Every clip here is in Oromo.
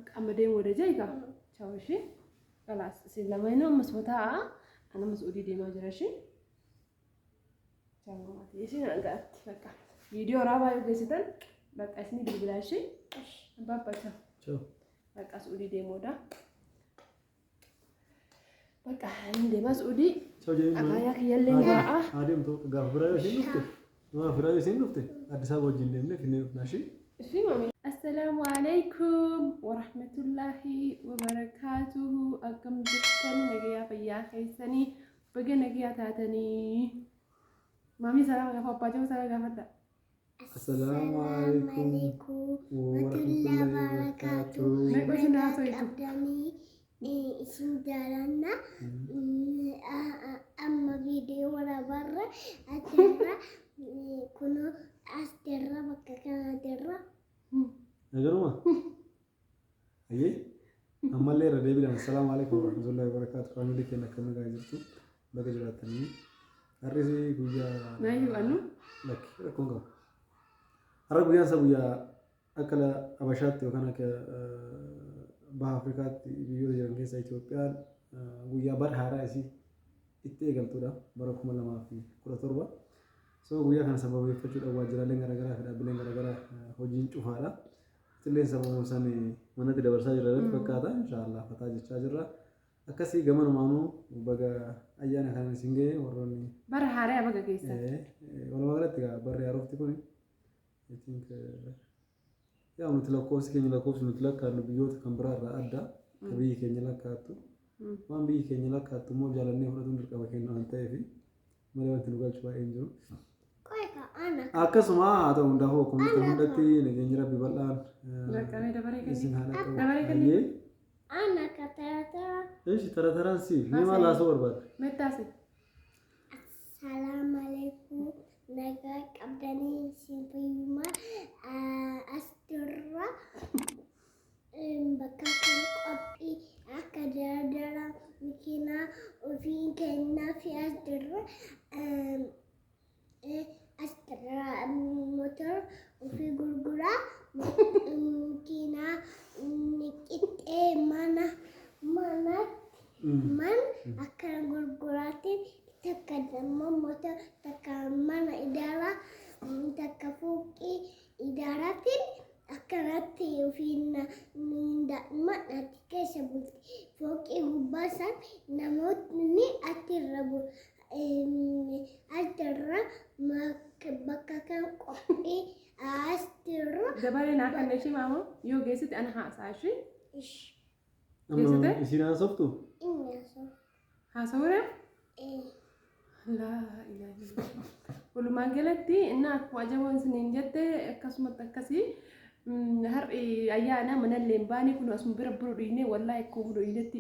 بقى مدين ولا جايكا شاوشي خلاص سلمى هنا مسوتها أنا مسؤولي دي ما جراشي تمام يشي نقعد بقى فيديو رابع يوجسيتن بقى اسمي بالبلاشي بابا شو بقى مسؤولي دي مودا بقى عندي مسؤولي أكاياك يلي بقى عادي متو قاف برايو سينوفته ما برايو سينوفته أدي سابو جندمنا في ماشي في مامي السلام عليكم ورحمة الله وبركاته أكم جبتن نجيا فيا خيسني بقى نجيا تاتني مامي سلام عليكم بابا جو سلام عليكم السلام عليكم ورحمة الله وبركاته أبداني اسم دارنا أما فيديو ولا برا أترى كنو أسترى بكا كان أترى أجرما أيه أما اللي ردي بلان السلام عليكم ورحمة الله وبركاته كانوا لك أنا كم جايزتو بقى جراتني أرسي كوجا ما هي أنو لك كونغا أرى كوجا سبويا أكل أبشات وكان ك بأفريقيا بيجوا يرجعون سايت إثيوبيا كوجا برهارا إسي إتيجال تودا بركم الله ما في كل تربة so guyyaa kana sababa iffachuudhaan waajjiraaleen garaagaraa fi dhaabbileen garaagaraa hojiin cufaadha. Illee sababa isaan manatti dabarsaa jiran fakkaata. Inshaallah fataa jechaa jirra. Akkasii gamanumaanuu baga ayyaana kana isin ga'e warroonni bara haaraa baga geessan. Walumaa galatti barri haarofti kun I think yaa nuti lakkoofsi keenya lakkoofsi nuti lakkaannu biyyoota kan biraa irraa adda ka biyyi keenya lakkaattu. Waan biyyi keenya lakkaattu immoo jaalannee fudhatuun dirqama keenya waan ta'eef malee wanti nu galchu baay'een jiru. Akkasuma haa ta'u hundaafuu akkuma hundatti nageenya rabbi bal'aan isin haala qabu. Ana katara. Eeshi tarataraan si mee maal haasa'uu barbaadda? Mettaasi. Assalamu alaikum. Nagaa qabdanii isin fayyuma asirra bakka kan qophii akka dardara makiinaa ofii kennaa fi asirra motora ofii gurguraa makiinaa qixxee mana akka gurguraatiin takka dammoo motora takka mana idaaraa takka fooqii idaaraatiin akkanatti ofiin daa'imman keessa bulti fooqii gubbaa isaan namoonni achirra bakka kan qophii asirra dabalee naa kan ishee maamoo yoo geessite ana haasaashi Isin haasoftu? haasawuudha laa ilaaha walumaa galatti inni akkuma ajaa'oon isiniin jette akkasumatti akkasii har'i ayyaana manallee hin baane kun asuma bira buru dhiine wallaahi akkuma buru dhiinetti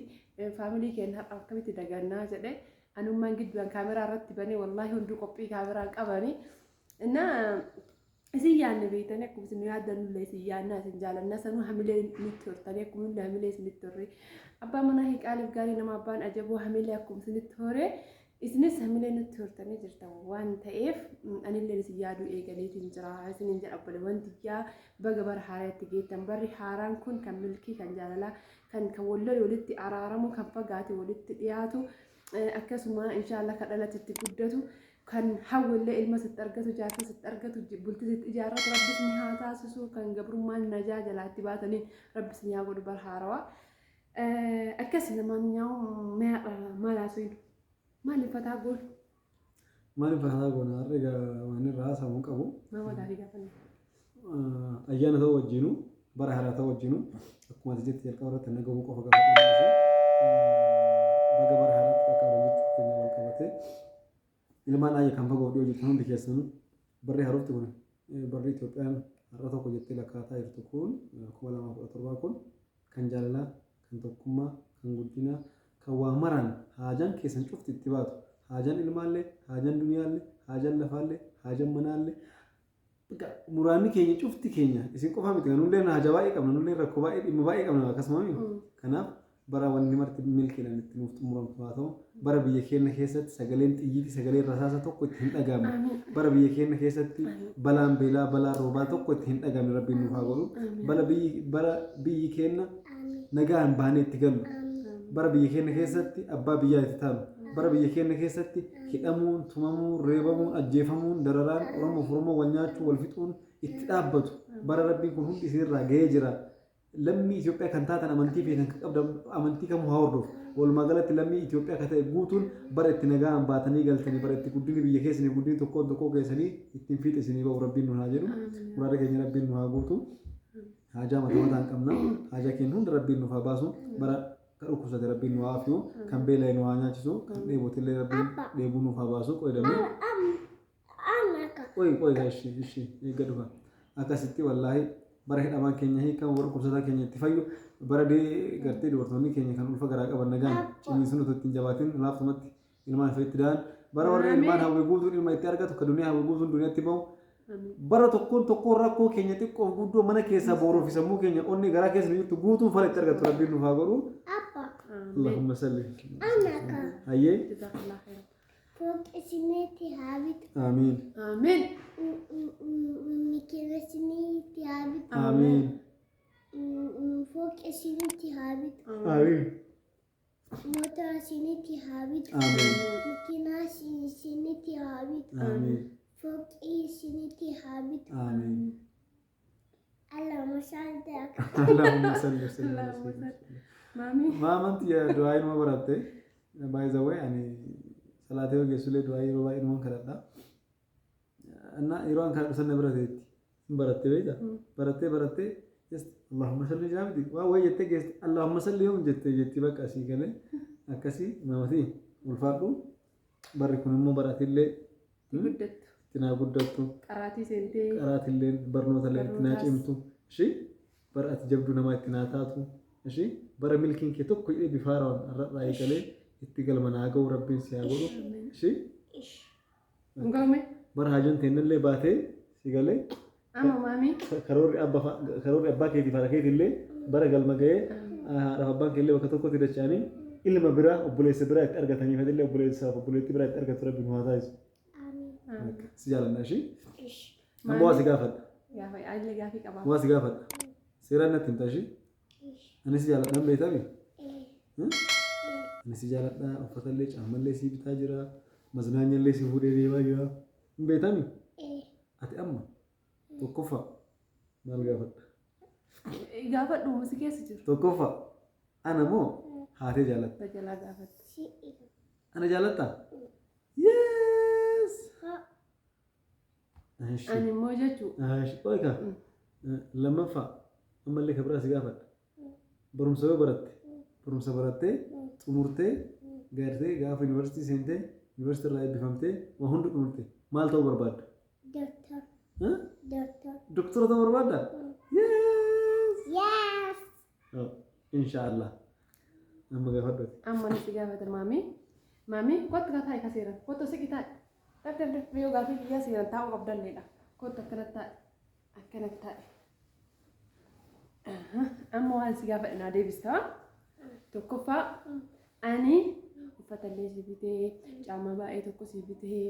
faamilii keenya har'a akkamitti dagannaa jedhe anummaan gidduudhaan kaameraa irratti banee wallaahi hunduu qophii kaameraan qabanii innaa isin yaadne beektanii akkuma isin yaadannullee isin yaadnaa isin jaalannaa sanuu hamilee nutti hortanii akkuma hundi hamilee isinitti horree abbaa manaa hiiqaaleef gaarii nama abbaan ajaboo hamilee akkuma isinitti horee isinis hamilee nutti hortanii jirtan waan ta'eef anillee isin yaaduu eegaleetiin jira isiniin jedha obboleewwan tiyyaa baga bara haaraatti geettan barri haaraan kun kan milkii kan jaalalaa kan wallolee walitti araaramu kan fagaate walitti dhiyaatu akkasuma inshaallah kan dhalatitti guddatu kan hawwillee ilma sitti argatu jaarsa sitti argatu bultii sitti ijaarratu rabbis ni haa taasisu kan gabrummaan najaa jalaatti baataniin rabbis ni haa godhu bara haarawaa akkasii namaan nyaa'u maalaasuun maaliif fataa goon? Maaliif fataa goon? Harri waan irraa haasamu qabu. Maama gaarii gaafanne. Ayyaana ta'uu wajjinu bara haaraa ta'uu wajjinu akkuma ati jetti jalqaba irratti nagamu qofa gaafatanii baga bara haaraatti qaqqaban jechuu keenya wal qabatee ilmaan ayya kan fagoo dhiyoo jettan hundi keessanuu barri haarofti kun barri Itoophiyaan har'a tokko jettee lakkaataa jirtu kun 2017 kun kan jaalalaa kan tokkummaa kan guddinaa kan waa maraan haajaan keessan cufti itti baatu haajaan ilmaallee haajaan dunyaallee haajaan lafaallee haajaan manaallee muraanni keenya cufti keenya isin qofa miti nullee haajaa baay'ee qabna nullee rakkoo baay'ee dhimma baay'ee qabna akkasuma kanaaf bara wanni marti milkiidhaan itti nuuf xumuramtu haa ta'u bara biyya keenya keessatti sagaleen xiyyiiti sagaleen rasaasa tokko itti hin dhagaamne bara biyya keenya keessatti balaan beelaa balaan roobaa tokko itti hin dhagaamne rabbiin nuuf haa godhu bara biyyi keenya nagaan baanee itti gallu bara biyya keenya keessatti abbaa biyyaa itti taanu bara biyya keenya keessatti hidhamuun tumamuun reebamuun ajjeefamuun dararaan oromoo wal nyaachuu wal fixuun itti dhaabbatu bara rabbiin kun hundi isinirraa gahee jira lammii Itoophiyaa kan taatan amantii fi kan qabdan amantii kamuu haa hordofu walumaa galatti lammii Itoophiyaa kan ta'e guutuun bara itti nagaan baatanii galtanii bara itti guddinni biyya keessanii guddinni tokko keessanii ittiin fiixe isinii ba'u rabbiin nu haa jedhu muraada keenya rabbiin nu haa guutu haajaa mataan qabna haajaa keenya hunda rabbiin nuuf haa baasu bara kan dhukkubsate rabbiin nu haa afiyu kan beela'e nu haa nyaachisu kan dheebotillee rabbiin dheebuu nuuf haa baasu qoydamee qoy ishii eeggadhu kan akkasitti wallaahi bara hidhamaan keenya hiikan warra dhukkubsataa keenya itti fayyu bara gartee dubartoonni keenya kan ulfa garaa qaban nagaan ciniinsuun otoo ittiin jabaatin laaftumatti ilmaan ifa itti da'an bara warra ilmaan hawwii guutuun ilma itti argatu kan duniyaa hawwii guutuun duniyaatti bahu bara tokkoon rakkoo keenya xiqqoof guddoo mana keessaa booruu fi sammuu keenya onni garaa keessa jirtu guutuun fala itti argatu rabbiin nuuf haa godhu. Allahumma salli. Hayyee. Fooq isinitti haa bitu. Amiin. Amiin. Mikira isinitti haa bitu. Amiin. Fooq isinitti haa bitu. Amiin. Motora isinitti haa bitu. Amiin. Makiinaa isinitti haa bitu. Amiin. Fooqii isinitti haa bitu. Amiin. Allahumma salli. Allahumma salli. Mami. Maamanti ya doa ilma baratte. By the way ani salaatee ogeessulee doa yeroo baay'ee ilmoon kadhadha. Anna yeroo an kadhadhu sanna birateetti. Baratte beekta. Barattee just Allahumma salli jaamti. Waa wayii jettee geesse Allahumma salli yoo jetti bakka asii galee akkasii mamati ulfaadhu barri kun immoo baratillee Guddattu. Tinaa guddattu. Qaraatii seentee. Qaraatillee barnoota illee tinaa cimtu. Ishii bara ati jabdu namaa itti naa taatu. Ishii bara milkiin kee tokko hidhee bifaaraan irraa eegalee itti galma naa ga'u rabbiin si haa godhu. Ishii. Ngome. Bara haajoon teennallee baatee si galee. Amma maami. Karoorri abbaa keetii fi haadha keetiillee bara galma ga'ee haadhaaf abbaan keellee bakka tokkotti dacha'anii ilma biraa obboleessa biraa itti argatanii fedhillee obboleessaaf obboleettii biraa itti argatu rabbiin haa taasisu. Si jaalanna ishii. Amma waa si gaafadha. Gaafii qaba. Waa si gaafadha. Seeraan natti himta ishii. Ani si jaaladha hin beektaami? Ani si jaaladha uffatallee caammallee si bitaa jira maznaanyallee si fuudhee deemaa jira hin beektaami? Ati amma tokkoffaa maal gaafadha? Gaafadhu musi keessa jiru. Tokkoffaa ana moo haatee jaalatta? Tajalaa gaafadhu. Ana jaalattaa? Yes! Ani immoo jechuu. Oika lammaffaa ammallee kabira si gaafadha. Barumsa yoo barattee xumurtee gartee gaafa yuunivarsiitii seentee yuunivarsiitii irraa eebbifamtee waa hundi xumurte maal ta'uu barbaadda? Doktora ta'uu barbaadda? Yes. Inshaallah. Amma gaafadhu. Amma ni si gaafata maami. Maami kottu ka taa'e kaseeran kottu si qitaa'e. Daftar yoo gaafii biyyaa seeran taa'uu qabdalleedha. Kottu akkana taa'e. Akkana taa'e. Amma waan si gaafadhe naa deebistaa. Tokkoffaa ani uffatallee si bitee caammaa baay'ee tokko si bitee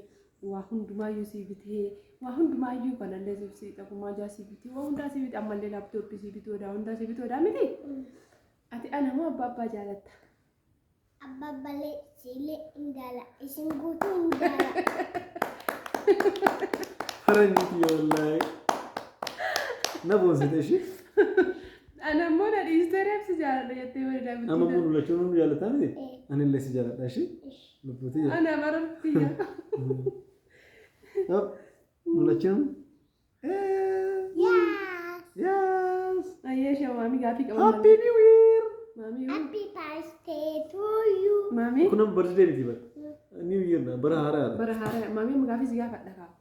waa hundumaayyuu si bitee waa hundumaayyuu kanallee si xafumaa jaa si bitee waa hundaa si bitee ammallee laaptooppii si bitee odaa hundaa si bitee odaa miti. Ati ana moo abbaa jaalatta? Abbabbalee silee indala isin guutuu indala. Faranjiti wallahi. Na boonsite ishee. Ana moo na dhiistee reebsi jaaladha jettee wali daabittii. Amma mun lachuun nu jaalataa miti? Ani illee si jaaladha ishee. Lubbuutii jala. Ana barumtiyya. Lachuun. Yes. Ayyee shee maami gaafii qaban. Happy New Year. Maami. Happy birthday to you. Maami. Kun amma birthday miti bara. New Year na bara haaraa. Bara haaraa maami amma gaafii si gaafadha kaa.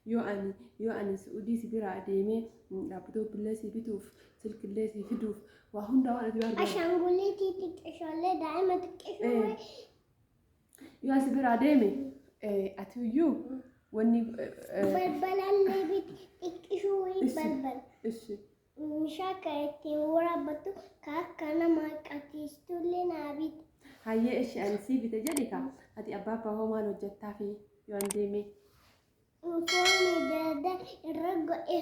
Yoo ani Suudii si biraa deemee laaptoopillee si bituuf silkillee si fiduuf waa hundaa waan ati barbaadu. Ashaanguliitii xiqqishoollee daa'ima xiqqishoo. Yoo si biraa deeme ati iyyuu wanni. Balbalallee biti xiqqishoo balbal. Ishi. Shaakka ittiin waraabbattu akka nama qabsiistullee naa biti. Hayyee ishi ani si bite jedhi kaa ati abbaa hoo maal hojjettaa fi yoo an deeme. foonni dada irra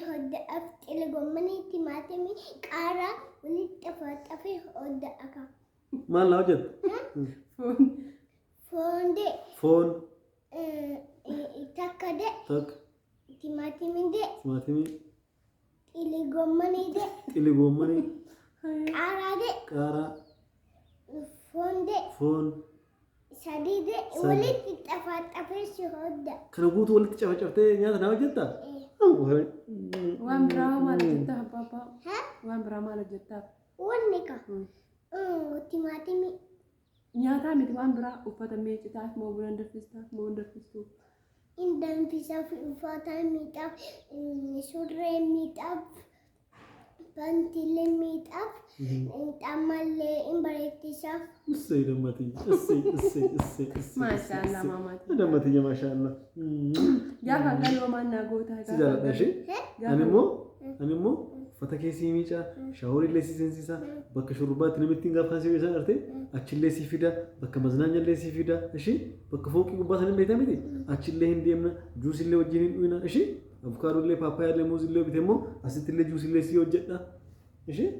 hodda aftile gommanii timaatimii qaaraa walitti xafaxafee hodda akka. Maal laa hojjeta? Foondee. Foon. Takka de. Takka. Timaatimii de. Timaatimii. Xili gommanii de. Xili gommanii. Qaaraa de. Qaaraa. Foondee. Foon. Sadii de walitti xafaxafee si hodda. Kana guutuu walitti cafacaftee nyaata naa hojjetta? Waan biraa maal hojjettaa abbaa? Waan biraa maal hojjettaa? Wanni ka. Timaatimii. Nyaataa miti waan biraa uffata miicitaaf moo buna danfistaaf moo danfistuu? Danfisaaf uffata miidhaaf surree miidhaaf bantiilee miidhaaf xammallee bareechisaaf. Ussee dammatii. Ussee. Maashaallah maamaati. Dammatii maashaallah. Gaafa akkan hoomaan naa gootaa. Si jaaladha ishee? Ani immoo uffata keessii miicaa shaaworillee si seensisaa bakka shurrubbaatti namitti hin gaafatan si isaan arte achillee si fida bakka maznaanyallee si fida ishee bakka fooqii gubbaa sana beektaa miti achillee hin deemna juusillee wajjin hin dhuyina ishee avukaadollee paappayaallee muuzillee bite immoo asittillee juusillee si hojjedha ishee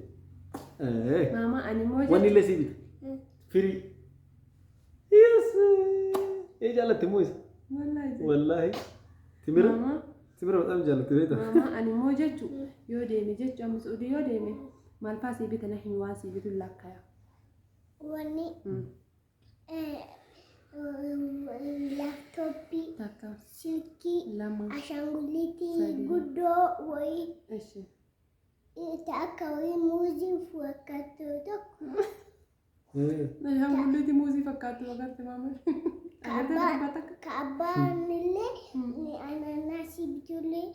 Mama ani immoo wanni illee si bite firii yes jaalatte immoo isa wallaahi timira በጣም ጃለተ ቤታ ማማ አኒ ሞጀቹ ዮዴሚ ጀቹ አምስ ኡዲ ዮዴሚ ማልፋሲ ቤተና ህዋሲ ቤቱላካያ ወኒ ላፕቶፕ ታካ ስልኪ ለማ አሻንጉሊቲ ጉዶ ወይ እሺ ታካዊ ሙዚ ፈካቶ ተኩ አሻንጉሊቲ ሙዚ ፈካቶ ወጋት ማማ Kaabbaanillee ananaasii bitullee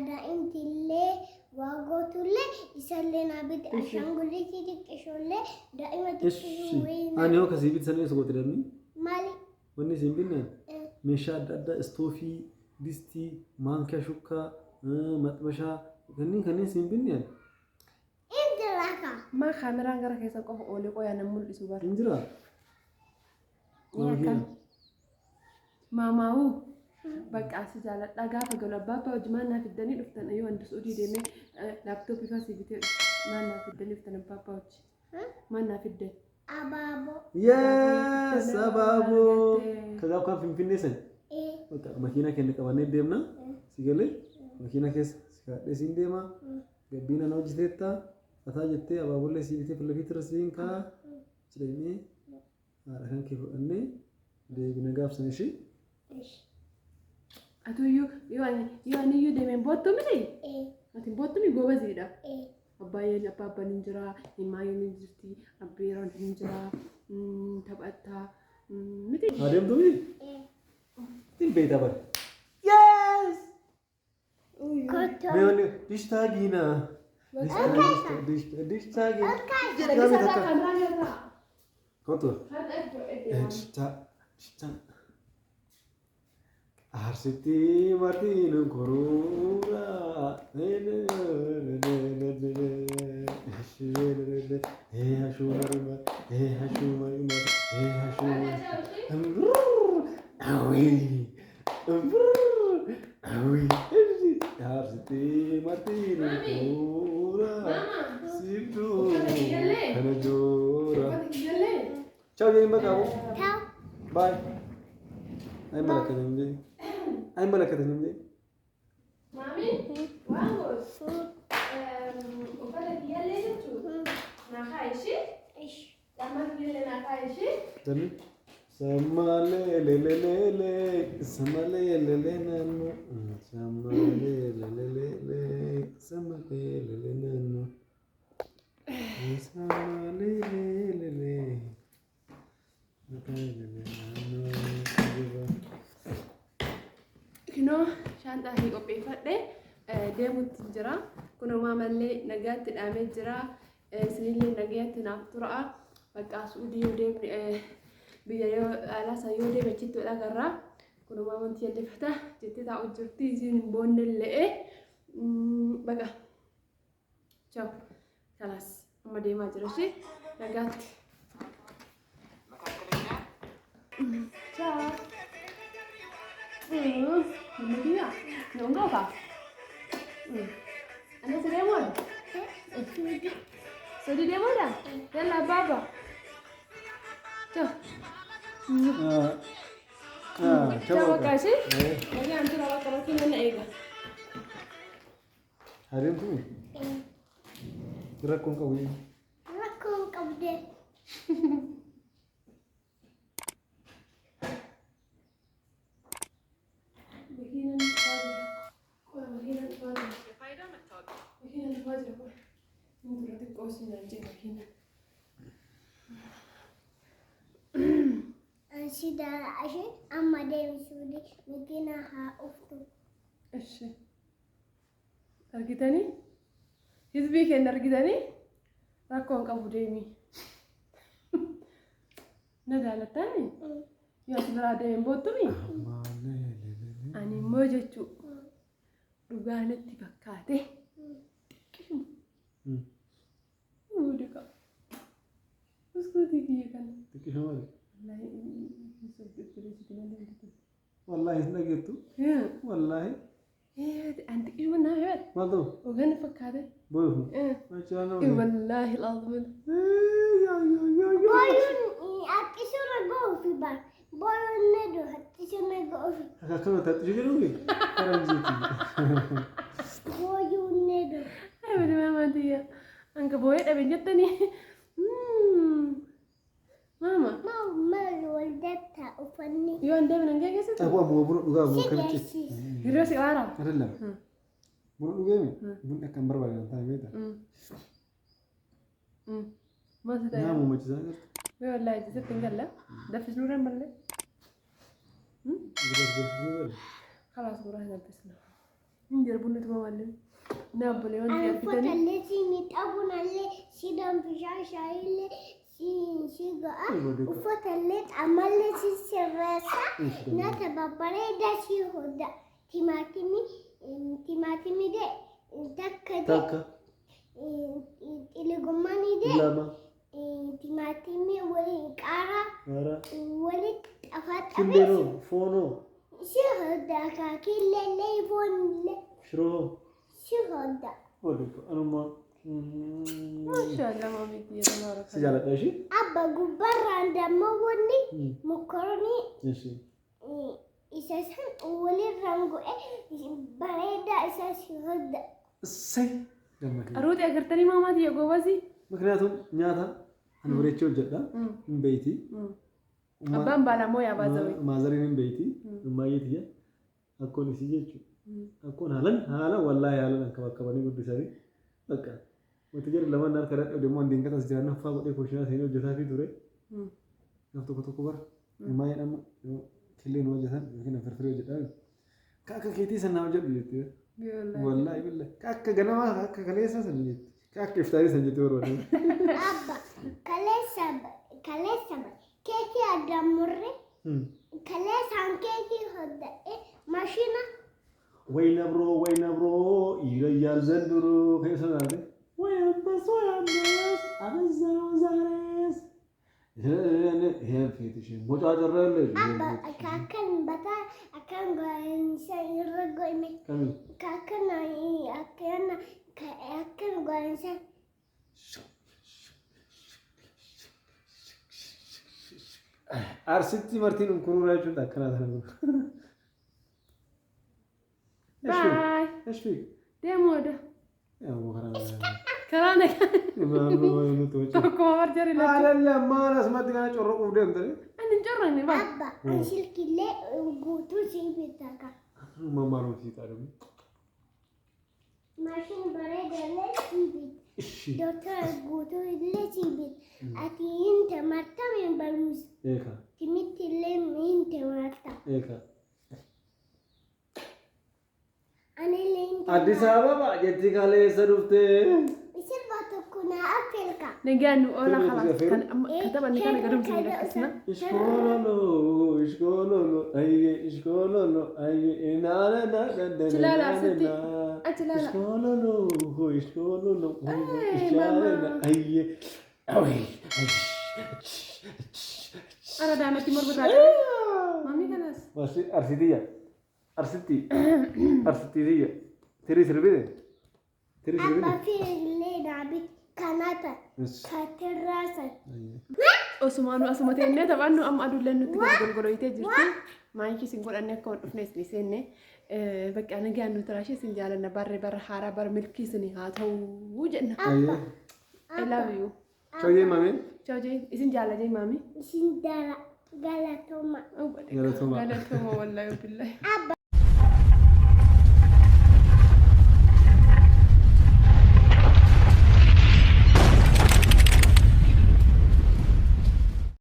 daa'imtillee waagotullee isallee naabiti ashaangulitii xiqqishoollee daa'ima xiqqishuu wayii. Ani yoo kasii bitan eessa goote dabni? Maali? Wanni isin binne meeshaa adda addaa istoofii, distii, maankaa shukkaa, maxbashaa kanneen isin binne. Injiraaka. Maa kaameraan gara keessa qofa oolee qoyaa nama mul'isu bara. Injira. Maamaa'u bakka asii jaaladha gaafa galu abbaa hojii naaf iddanii dhuftan yoo handu suudii deemee laaptooppii faasii bitee naaf iddanii dhuftan abbaa hojii naaf iddan. Abaaboo. Yes abaaboo. Kagaa kan finfinnee san. Makiinaa keenya qabannee deemna si galee makiinaa keessa si kaadhee siin deema gabbiina na hojjeteetta ataa jettee abaabollee si bitee filafiitti rasiin kaa jedhamee haadha kan kee fudhannee deebina gaafsan ishee. Atuyyuu yoo ani iyyuu deemeen boottuu miti? Ati boottuu mi gobaziidha? Abbaayeen abbaan hin jira, himaayyeen hin jirti, abbeeraan hin jira, taphataa miti? Adeemtuu miti? Ittiin beektaa bara. Yes! Meewwan dishtaagiina. Dishtaagiina. Jedhamee takka. Kottu. Dishtaa. Arsiti Martin Korura Arsiti Martin Korura Sidu Kanajora. Ciao Jane Bakabo. Ciao. Bye. Ay malakatnya. Ay malakatnya je. Mami, vamos. Ufala kiyalle tu. Nakaishi? Ish. Lama kiyalle nakaishi? Tadi sama le sama le nano sama le sama le nano sama le Kino shaantaa fi qopheeffadhe deemuutti jira. Kunumaa mallee nagaatti dhaamee jira. Isinillee nagaatti naaf tura. Bakka suudii yoo deemne biyya yoo alaasa yoo deeme achitti dhagarraa. Kunumaa wanti yaalleeffata jettee taa'u jirti. Isin boonne illee bakka. Ciao. Kalaas amma deemaa jira ishee nagaatti. Ciao. Mimmitia, non lo fa. Adesso andiamo ora. Sto di ora? Yalla baba. Ciao. Ciao Kashi. Lagi antu rawa kalau kita nak ega. Adeemtu rakkoon qabu. Rakkoon qabde. Bagian fajr. Bagian fajr. Bagian fajr. Mungkin nanti kau sini aja bagian. Sidara ashe amma deemsuudhi mikina haa uftu. እሺ argitanii hizbii keenya argitanii rakkoon qabu deemi na jaalatani yoo asirraa deemen boottumi ani immoo jechuu dhugaa natti fakkaate xiqqishuma muudika uskuutii kiyya kana Xiqqishuma wallahi hin dhageettu wallahi أنت إيش من هاد؟ maal ta'u وغني فكادة. booyuuf machaa nama والله العظيم. Boyun akkisuma goofi bar. Boyun nedu akkisuma goofi. akkana taatti jedhuufi faranjiiti Boyun nedu. أنا بدي ما مادية. أنك بويت أبي جتني. ماما. Mal waldata ufanni. يوم ده من أنجا كذا. Aku abu buru juga abu kerja. هيروسي وارا. Adalah. Buru juga ni. Bun akan berbalik nanti beda. ما تدري. Nama macam sana. والله إذا تنقل لا. ده في سنورة ملة. خلاص بروح نلبسنا. نجرب نتبع معلم. نابولي وانت Alfata يربطني. leti mit abuna le sidan bishasha ile si ga ufata let amalle si serrasa na tababbare da shi hoda timatimi de takka de Taka. iligumani de Lama. timatimi wali qara Ara. wali afat Kindero. Fono. si hoda ka kille le fonle Shro. si hoda Waduh. Anu mah. ما شاء الله مامي دي تبارك الله. Sejarah dah sih. abba gubbarraan dammo wonni mokkoroni Yes. isa san walirraan go'e bareedaa isaa si hodda Say. Gambar. أروتي أكرتني ماما دي جوازي. Maknanya nyata. Anu berecau jeda. Beiti. أبان بالا مويا بازوي. Mazarin ini beiti. Lumayan dia. Aku ni sih jecu. Aku halan wallahi halan kawan ni gudu sari. Oke. Waktu jadi lama nar karat udah mau dingkat as jalan apa buat ekosistem sini udah tapi dure. Waktu kotor kotor. Lumayan ama. Kalian wajah san. Mungkin free wajah. Kakak kita sana wajah begitu. Wallahi billah. Kakak ganama kakak kalian sana begitu. Kakak iftari sana gitu orang. abba kaleessa keekii addaan murre kaleessaan keekii hodda mashina Wayna bro, ይለያል ዘንድሮ ከሰናደ ወያበስ አበዛው ዛሬስ ይሄን ፊትሽ ሞጫጨረልሽ abba akkan bataa akkan go'insa irra go'ime ከምን akkan go'insa አርሲቲ ማርቲን እንኩሩራችሁ ታከናተ ነው باي. ايش فيك دي مودا. يا ابو خرا كلامك. ما ما توجه توكو مرجري لا. لا ما ناس ما تقال ጮረቁ ደም ተረ أنا نجرني با. abba an silkillee guutuu sii bitaka ማማሩ ሲታረም mashin bareedallee sii bit እሺ Doktora guutuu illee sii bit ati hinte martame barmus ኤካ timitti illee hinte marta ኤካ ani illee hinte አዲስ አበባ ጀቲ ካለ ሰዱፍቴ sirba tokko na affilka نجان ولا كلمة خلاص. زفير. كان كتبني كان قدوم زي ركزنا. اشكولولو اي اشكولولو اي انا لا لا ستي. أنت لا لا. اشكولولو أي ماما. اي أنا دائما تمر بالراجع. مامي خلاص. بس ارسيديا Arsitti tiyya. Tirii sirbite? Tirii sirbite? Abba fiilee dhaabi kanata katirraasan. Osumaanuu asuma teennee taphannu amma aduulleen nutti gadi golgoloyitee jirti. Maayikii isin godhanne akka waan dhufne isin seenne bakka nagaan nuti raashee isin jaalanna barree bara haaraa bara milkii isin haa ta'uu jenna. I love you. Ciao jee maamee? Ciao jee isin jaala jee maami? Isin galatoma. Galatoma. Galatoma wallahi billahi.